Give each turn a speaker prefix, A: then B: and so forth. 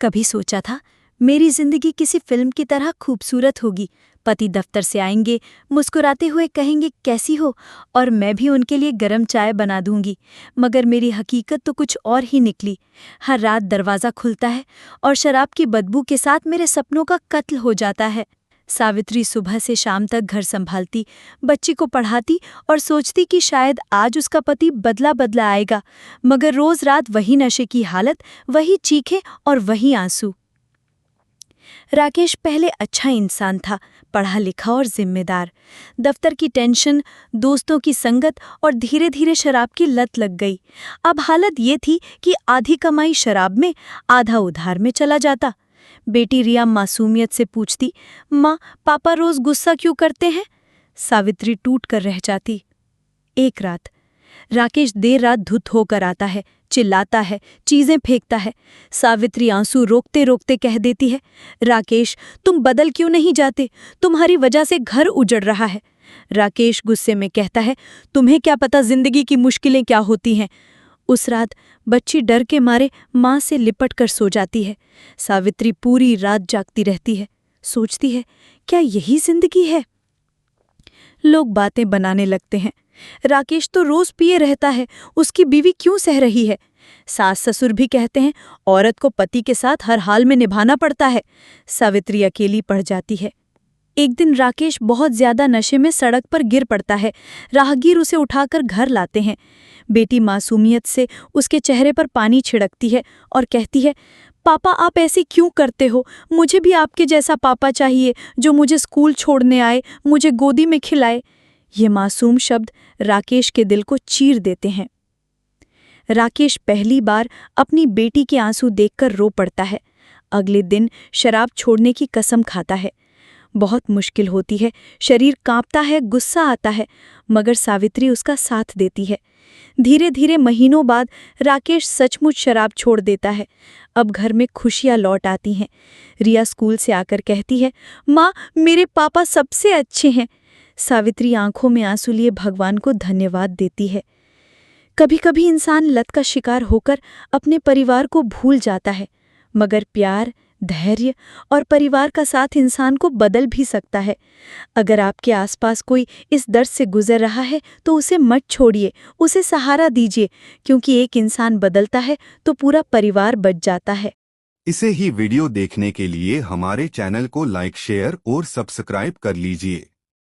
A: कभी सोचा था मेरी जिंदगी किसी फिल्म की तरह खूबसूरत होगी। पति दफ्तर से आएंगे, मुस्कुराते हुए कहेंगे कैसी हो, और मैं भी उनके लिए गरम चाय बना दूंगी। मगर मेरी हकीकत तो कुछ और ही निकली। हर रात दरवाज़ा खुलता है और शराब की बदबू के साथ मेरे सपनों का कत्ल हो जाता है। सावित्री सुबह से शाम तक घर संभालती, बच्ची को पढ़ाती और सोचती कि शायद आज उसका पति बदला बदला आएगा। मगर रोज रात वही नशे की हालत, वही चीखें और वही आंसू। राकेश पहले अच्छा इंसान था, पढ़ा लिखा और जिम्मेदार। दफ्तर की टेंशन, दोस्तों की संगत और धीरे धीरे शराब की लत लग गई। अब हालत ये थी कि आधी कमाई शराब में, आधा उधार में चला जाता। बेटी रिया मासूमियत से पूछती, माँ, पापा रोज गुस्सा क्यों करते हैं? सावित्री टूट कर रह जाती। एक रात राकेश देर रात धुत होकर आता है, चिल्लाता है, चीजें फेंकता है। सावित्री आंसू रोकते रोकते कह देती है, राकेश, तुम बदल क्यों नहीं जाते? तुम्हारी वजह से घर उजड़ रहा है। राकेश गुस्से में कहता है, तुम्हें क्या पता जिंदगी की मुश्किलें क्या होती हैं। उस रात बच्ची डर के मारे माँ से लिपट कर सो जाती है। सावित्री पूरी रात जागती रहती है, सोचती है, क्या यही जिंदगी है? लोग बातें बनाने लगते हैं, राकेश तो रोज पिए रहता है, उसकी बीवी क्यों सह रही है? सास ससुर भी कहते हैं, औरत को पति के साथ हर हाल में निभाना पड़ता है। सावित्री अकेली पड़ जाती है। एक दिन राकेश बहुत ज्यादा नशे में सड़क पर गिर पड़ता है। राहगीर उसे उठाकर घर लाते हैं। बेटी मासूमियत से उसके चेहरे पर पानी छिड़कती है और कहती है, पापा, आप ऐसे क्यों करते हो? मुझे भी आपके जैसा पापा चाहिए, जो मुझे स्कूल छोड़ने आए, मुझे गोदी में खिलाए। ये मासूम शब्द राकेश के दिल को चीर देते हैं। राकेश पहली बार अपनी बेटी के आंसू देखकर रो पड़ता है। अगले दिन शराब छोड़ने की कसम खाता है। बहुत मुश्किल होती है, शरीर कांपता है, गुस्सा आता है, मगर सावित्री उसका साथ देती है। धीरे धीरे महीनों बाद राकेश सचमुच शराब छोड़ देता है। अब घर में खुशियां लौट आती हैं। रिया स्कूल से आकर कहती है, माँ, मेरे पापा सबसे अच्छे हैं। सावित्री आंखों में आंसू लिए भगवान को धन्यवाद देती है। कभी कभी इंसान लत का शिकार होकर अपने परिवार को भूल जाता है, मगर प्यार, धैर्य और परिवार का साथ इंसान को बदल भी सकता है। अगर आपके आसपास कोई इस दर्द से गुजर रहा है तो उसे मत छोड़िए, उसे सहारा दीजिए, क्योंकि एक इंसान बदलता है तो पूरा परिवार बच जाता है।
B: इसे ही वीडियो देखने के लिए हमारे चैनल को लाइक, शेयर और सब्सक्राइब कर लीजिए।